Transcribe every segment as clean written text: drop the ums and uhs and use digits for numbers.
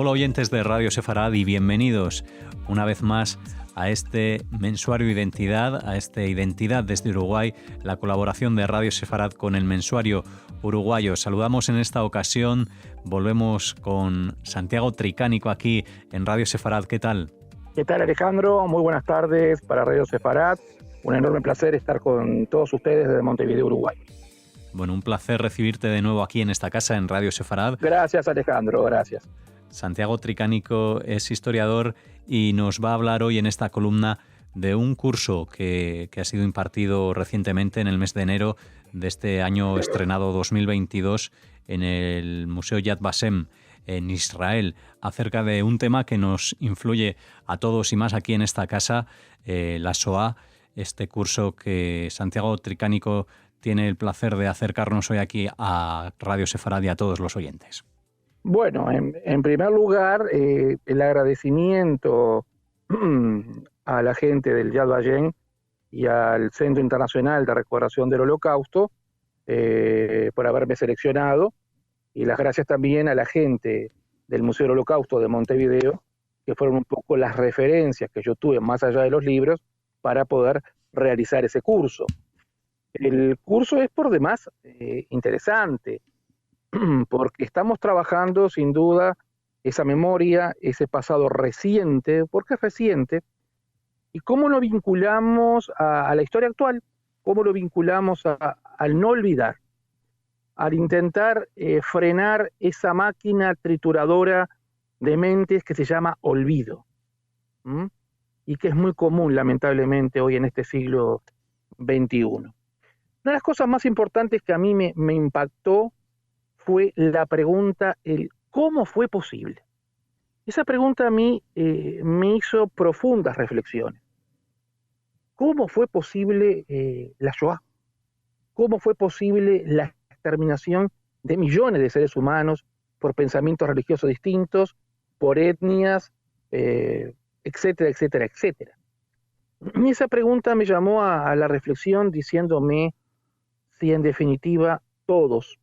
Hola oyentes de Radio Sefarad y bienvenidos una vez más a este mensuario Identidad, a este Identidad desde Uruguay, la colaboración de Radio Sefarad con el mensuario uruguayo. Saludamos en esta ocasión, volvemos con Santiago Tricánico aquí en Radio Sefarad. ¿Qué tal? ¿Qué tal, Alejandro? Muy buenas tardes para Radio Sefarad. Un enorme placer estar con todos ustedes desde Montevideo, Uruguay. Bueno, un placer recibirte de nuevo aquí en esta casa en Radio Sefarad. Gracias, Alejandro, gracias. Santiago Tricánico es historiador y nos va a hablar hoy en esta columna de un curso que ha sido impartido recientemente en el mes de enero de este año estrenado 2022 en el Museo Yad Vashem en Israel, acerca de un tema que nos influye a todos y más aquí en esta casa, la Shoah, este curso que Santiago Tricánico tiene el placer de acercarnos hoy aquí a Radio Sefarad y a todos los oyentes. Bueno, en primer lugar, el agradecimiento a la gente del Yad Vashem y al Centro Internacional de Recordación del Holocausto por haberme seleccionado, y las gracias también a la gente del Museo del Holocausto de Montevideo, que fueron un poco las referencias que yo tuve más allá de los libros para poder realizar ese curso. El curso es por demás interesante, porque estamos trabajando sin duda esa memoria, ese pasado reciente, porque es reciente, y cómo lo vinculamos a la historia actual, cómo lo vinculamos al no olvidar, al intentar frenar esa máquina trituradora de mentes que se llama olvido, y que es muy común lamentablemente hoy en este siglo XXI. Una de las cosas más importantes que a mí me impactó fue la pregunta, el ¿cómo fue posible? Esa pregunta a mí me hizo profundas reflexiones. ¿Cómo fue posible la Shoah? ¿Cómo fue posible la exterminación de millones de seres humanos por pensamientos religiosos distintos, por etnias, etcétera, etcétera, etcétera? Y esa pregunta me llamó a la reflexión diciéndome si en definitiva todos,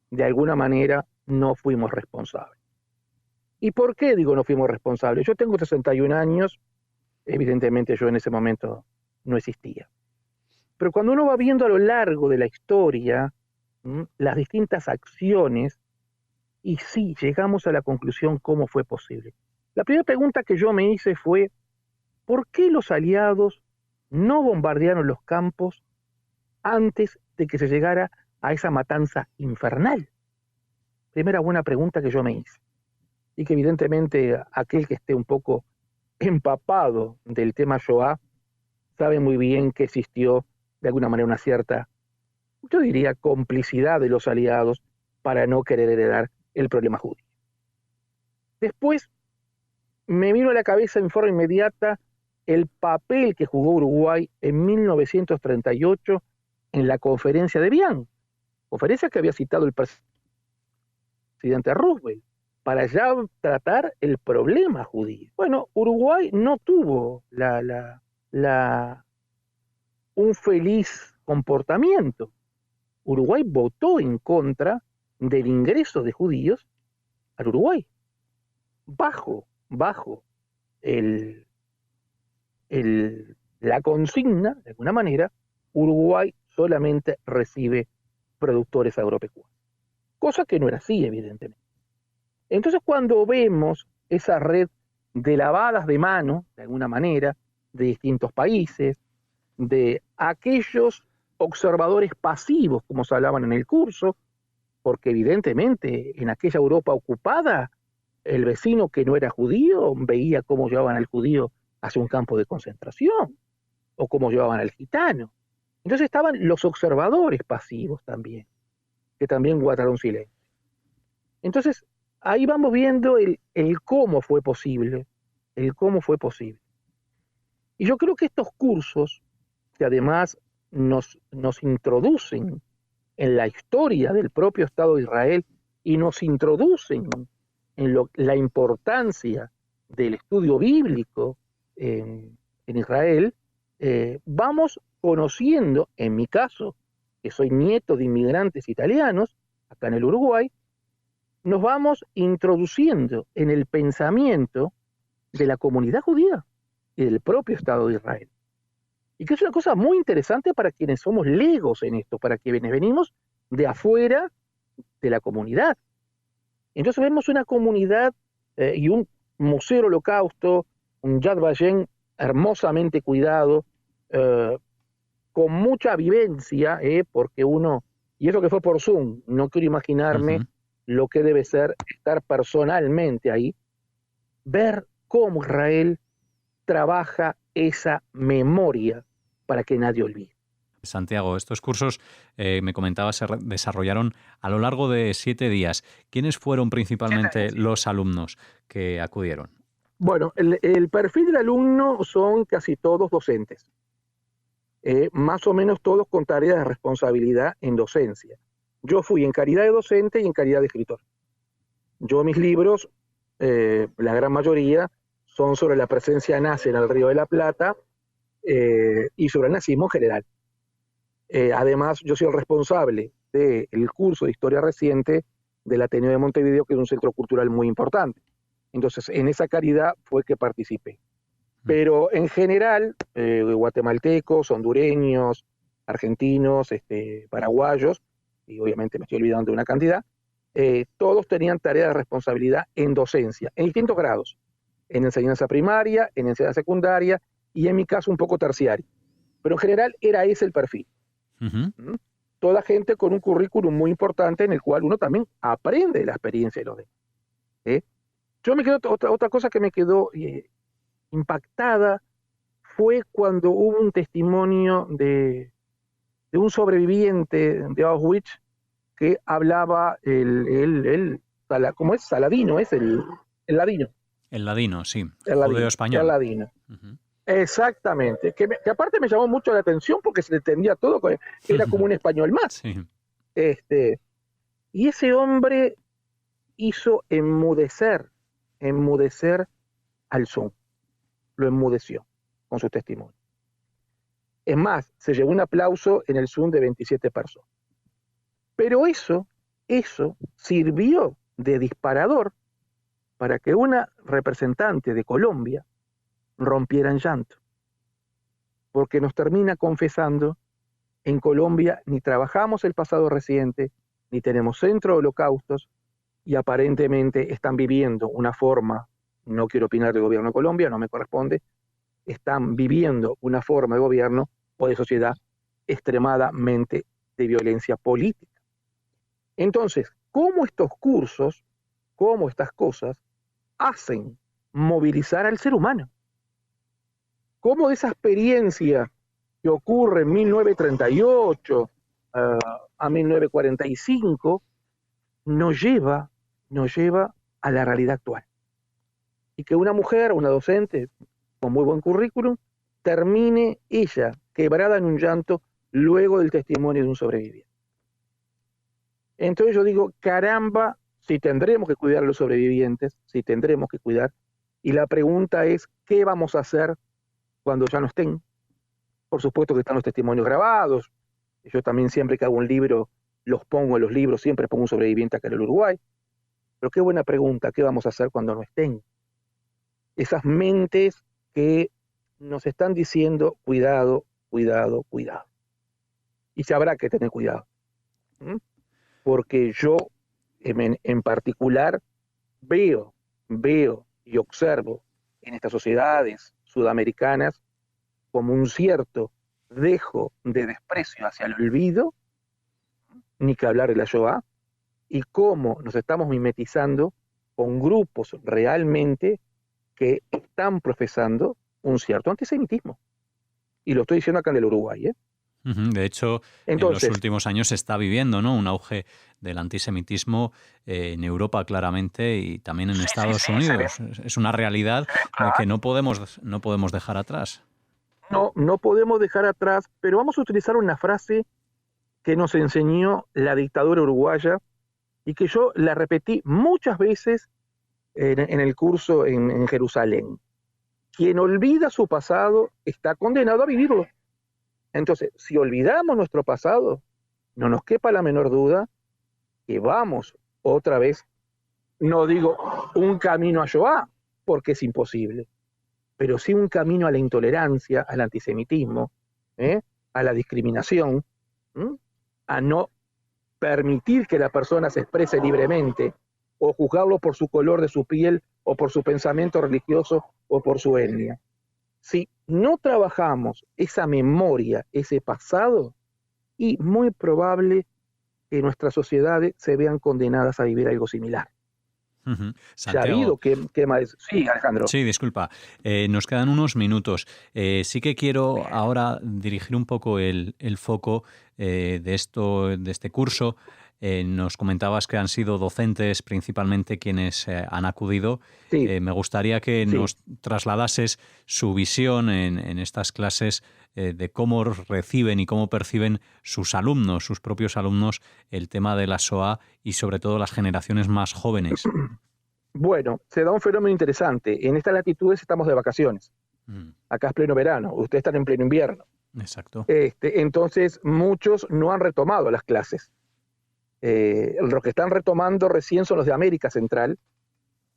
de alguna manera no fuimos responsables. ¿Y por qué digo no fuimos responsables? Yo tengo 61 años, evidentemente yo en ese momento no existía. Pero cuando uno va viendo a lo largo de la historia las distintas acciones, y sí, llegamos a la conclusión cómo fue posible. La primera pregunta que yo me hice fue, ¿por qué los aliados no bombardearon los campos antes de que se llegara a esa matanza infernal? Primera buena pregunta que yo me hice. Y que evidentemente aquel que esté un poco empapado del tema Shoah sabe muy bien que existió de alguna manera una cierta, yo diría, complicidad de los aliados para no querer heredar el problema judío. Después me vino a la cabeza en forma inmediata el papel que jugó Uruguay en 1938 en la conferencia de Vián, conferencia que había citado el presidente Roosevelt, para ya tratar el problema judío. Bueno, Uruguay no tuvo un feliz comportamiento. Uruguay votó en contra del ingreso de judíos al Uruguay, bajo la consigna, de alguna manera, Uruguay solamente recibe productores agropecuarios, cosa que no era así, evidentemente. Entonces, cuando vemos esa red de lavadas de mano, de alguna manera, de distintos países, de aquellos observadores pasivos, como se hablaban en el curso, porque evidentemente en aquella Europa ocupada, el vecino que no era judío veía cómo llevaban al judío hacia un campo de concentración, o cómo llevaban al gitano. Entonces estaban los observadores pasivos también, que también guardaron silencio. Entonces, ahí vamos viendo el cómo fue posible, el cómo fue posible. Y yo creo que estos cursos, que además nos introducen en la historia del propio Estado de Israel y nos introducen en la importancia del estudio bíblico en Israel, vamos conociendo, en mi caso, que soy nieto de inmigrantes italianos, acá en el Uruguay, nos vamos introduciendo en el pensamiento de la comunidad judía y del propio Estado de Israel. Y que es una cosa muy interesante para quienes somos legos en esto, para quienes venimos de afuera de la comunidad. Entonces vemos una comunidad y un museo del Holocausto, un Yad Vashem hermosamente cuidado, con mucha vivencia, porque uno, y eso que fue por Zoom, no quiero imaginarme lo que debe ser estar personalmente ahí, ver cómo Israel trabaja esa memoria para que nadie olvide. Santiago, estos cursos, me comentabas, se desarrollaron a lo largo de 7 días. ¿Quiénes fueron principalmente los alumnos que acudieron? Bueno, el perfil del alumno son casi todos docentes, más o menos todos con tareas de responsabilidad en docencia. Yo fui en calidad de docente y en calidad de escritor. Yo mis libros, la gran mayoría, son sobre la presencia nazi en el Río de la Plata y sobre el nazismo en general. Además, yo soy el responsable del curso de Historia Reciente del Ateneo de Montevideo, que es un centro cultural muy importante. Entonces, en esa calidad fue que participé. Pero en general, guatemaltecos, hondureños, argentinos, paraguayos, y obviamente me estoy olvidando de una cantidad, todos tenían tarea de responsabilidad en docencia, en distintos grados, en enseñanza primaria, en enseñanza secundaria y en mi caso un poco terciaria. Pero en general era ese el perfil. ¿Mm? Toda gente con un currículum muy importante en el cual uno también aprende de la experiencia de los demás. Yo me quedo, otra cosa que me quedó impactada fue cuando hubo un testimonio de un sobreviviente de Auschwitz que hablaba ¿cómo es? Saladino, es el ladino. El ladino, sí. El Judeo español. El ladino. Exactamente. Que aparte me llamó mucho la atención porque se le entendía todo, era como un español más. Sí. Y ese hombre hizo enmudecer al Zoom. Lo enmudeció con su testimonio. Es más, se llevó un aplauso en el Zoom de 27 personas. Pero eso sirvió de disparador para que una representante de Colombia rompiera en llanto. Porque nos termina confesando, en Colombia ni trabajamos el pasado reciente, ni tenemos centro de holocaustos, y aparentemente están viviendo una forma, no quiero opinar del gobierno de Colombia, no me corresponde, están viviendo una forma de gobierno o de sociedad extremadamente de violencia política. Entonces, ¿cómo estos cursos, cómo estas cosas hacen movilizar al ser humano? ¿Cómo esa experiencia que ocurre en 1938 a 1945 nos lleva a la realidad actual? Y que una mujer, una docente con muy buen currículum, termine ella quebrada en un llanto luego del testimonio de un sobreviviente. Entonces yo digo, caramba, si tendremos que cuidar a los sobrevivientes, si tendremos que cuidar, y la pregunta es, ¿qué vamos a hacer cuando ya no estén? Por supuesto que están los testimonios grabados, yo también siempre que hago un libro, los pongo en los libros, siempre pongo un sobreviviente acá en el Uruguay, pero qué buena pregunta, ¿qué vamos a hacer cuando no estén? Esas mentes que nos están diciendo, cuidado, cuidado, cuidado. Y se habrá que tener cuidado. Porque yo, en particular, veo y observo en estas sociedades sudamericanas como un cierto dejo de desprecio hacia el olvido, ni que hablar de la Shoah, y cómo nos estamos mimetizando con grupos realmente que están profesando un cierto antisemitismo. Y lo estoy diciendo acá en el Uruguay. De hecho, entonces, en los últimos años se está viviendo, ¿no?, un auge del antisemitismo en Europa claramente y también en Estados Unidos. Es una realidad que no podemos dejar atrás. No podemos dejar atrás, pero vamos a utilizar una frase que nos enseñó la dictadura uruguaya y que yo la repetí muchas veces en el curso en Jerusalén. Quien olvida su pasado está condenado a vivirlo. Entonces, si olvidamos nuestro pasado, no nos quepa la menor duda que vamos otra vez No digo un camino a Shoah, porque es imposible, pero sí un camino a la intolerancia, al antisemitismo, ¿eh? A la discriminación, ¿m? A no permitir que la persona se exprese libremente o juzgarlo por su color de su piel o por su pensamiento religioso o por su etnia. Si no trabajamos esa memoria, ese pasado, y muy probable que nuestras sociedades se vean condenadas a vivir algo similar. Ya ha Santiago, habido que más. Sí, Alejandro. sí, disculpa, nos quedan unos minutos. Sí que quiero ahora dirigir un poco el foco de este curso. Nos comentabas que han sido docentes principalmente quienes han acudido. Sí, Me gustaría que sí. nos trasladases su visión en estas clases de cómo reciben y cómo perciben sus alumnos, sus propios alumnos, el tema de la SOA y sobre todo las generaciones más jóvenes. Bueno, se da un fenómeno interesante. En estas latitudes estamos de vacaciones. Mm, Acá es pleno verano, ustedes están en pleno invierno. exacto. Entonces, muchos no han retomado las clases. Los que están retomando recién son los de América Central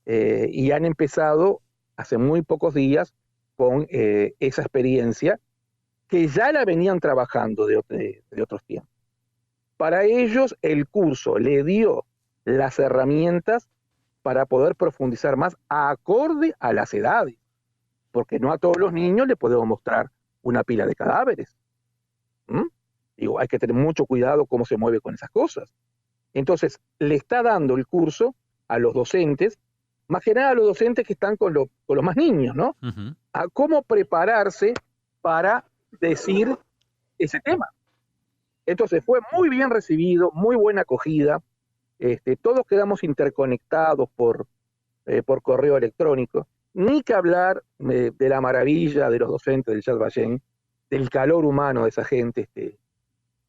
y han empezado hace muy pocos días con esa experiencia que ya la venían trabajando de otros tiempos. Para ellos, el curso le dio las herramientas para poder profundizar más acorde a las edades, porque no a todos los niños le podemos mostrar una pila de cadáveres. ¿Mm? Digo, hay que tener mucho cuidado cómo se mueve con esas cosas. Entonces, le está dando el curso a los docentes, más que nada a los docentes que están con los más niños, ¿no? Ujú. A cómo prepararse para decir ese tema. Entonces, fue muy bien recibido, muy buena acogida. Todos quedamos interconectados por correo electrónico. Ni que hablar de la maravilla de los docentes del Yad Vashem, del calor humano de esa gente,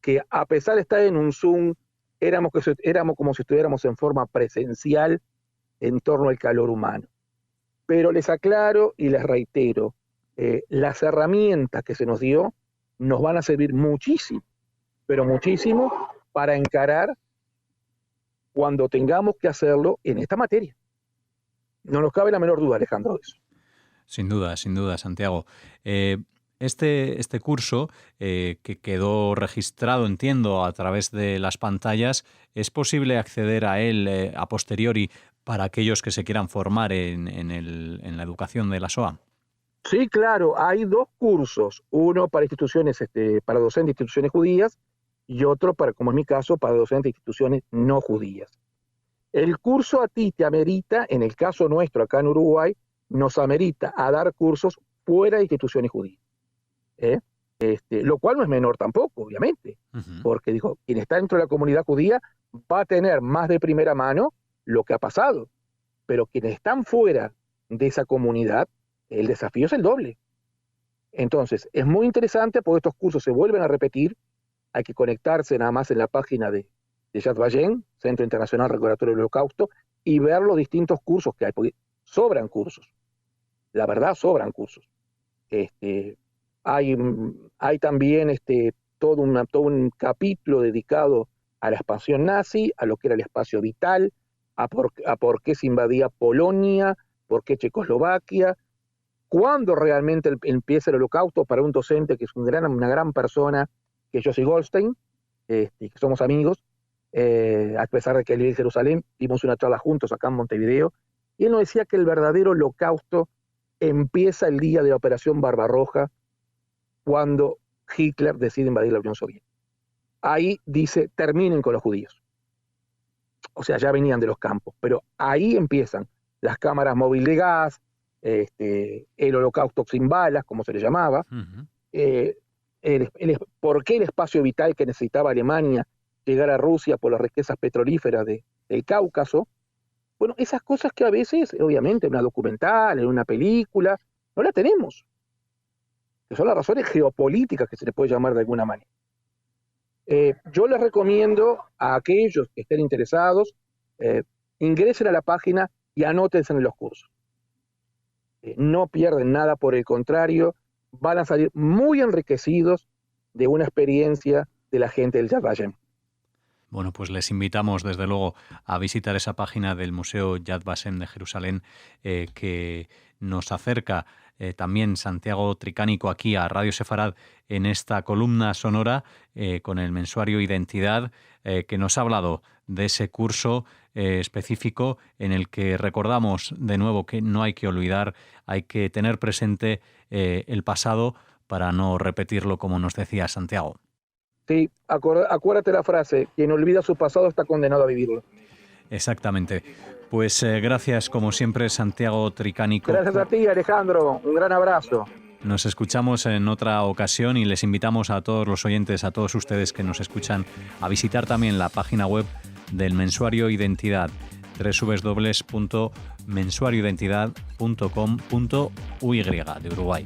que a pesar de estar en un Zoom, éramos como si estuviéramos en forma presencial en torno al calor humano. Pero les aclaro y les reitero, las herramientas que se nos dio nos van a servir muchísimo, pero muchísimo para encarar cuando tengamos que hacerlo en esta materia. No nos cabe la menor duda, Alejandro, de eso. Sin duda, Santiago. Este curso, que quedó registrado, entiendo, a través de las pantallas, ¿es posible acceder a él a posteriori para aquellos que se quieran formar en la educación de la SOA? Sí, claro, hay dos cursos, uno para instituciones, para docentes de instituciones judías y otro para, como en mi caso, para docentes de instituciones no judías. El curso a ti te amerita, en el caso nuestro acá en Uruguay, nos amerita a dar cursos fuera de instituciones judías. ¿Eh? Lo cual no es menor tampoco, obviamente, Uh-huh. porque dijo, quien está dentro de la comunidad judía va a tener más de primera mano lo que ha pasado, pero quienes están fuera de esa comunidad, el desafío es el doble. Entonces, es muy interesante porque estos cursos se vuelven a repetir, hay que conectarse nada más en la página de Yad Vashem, Centro Internacional Recordatorio del Holocausto, y ver los distintos cursos que hay, porque sobran cursos, la verdad sobran cursos. Este, hay también todo un capítulo dedicado a la expansión nazi, a lo que era el espacio vital, a por qué se invadía Polonia, por qué Checoslovaquia, cuándo realmente empieza el holocausto para un docente que es una gran persona, que es Yossi Goldstein, que somos amigos, a pesar de que él vive en Jerusalén, dimos una charla juntos acá en Montevideo, y él nos decía que el verdadero holocausto empieza el día de la Operación Barbarroja, cuando Hitler decide invadir la Unión Soviética. Ahí dice, terminen con los judíos. O sea, ya venían de los campos, pero ahí empiezan las cámaras móviles de gas, el holocausto sin balas, como se le llamaba, Uh-huh. por qué el espacio vital que necesitaba Alemania llegar a Rusia por las riquezas petrolíferas del Cáucaso. Bueno, esas cosas que a veces, obviamente, en una documental, en una película, no la tenemos, que son las razones geopolíticas que se le puede llamar de alguna manera. Yo les recomiendo a aquellos que estén interesados, ingresen a la página y anótense en los cursos. No pierden nada, por el contrario, van a salir muy enriquecidos de una experiencia de la gente del Yad Vashem. Bueno, pues les invitamos desde luego a visitar esa página del Museo Yad Vashem de Jerusalén que nos acerca también Santiago Tricánico aquí a Radio Sefarad en esta columna sonora con el mensuario Identidad que nos ha hablado de ese curso específico en el que recordamos de nuevo que no hay que olvidar, hay que tener presente el pasado para no repetirlo, como nos decía Santiago. Sí, acuérdate la frase, quien olvida su pasado está condenado a vivirlo. Exactamente. Pues gracias, como siempre, Santiago Tricánico. Gracias a ti, Alejandro. Un gran abrazo. Nos escuchamos en otra ocasión y les invitamos a todos los oyentes, a todos ustedes que nos escuchan, a visitar también la página web del Mensuario Identidad, www.mensuarioidentidad.com.uy de Uruguay.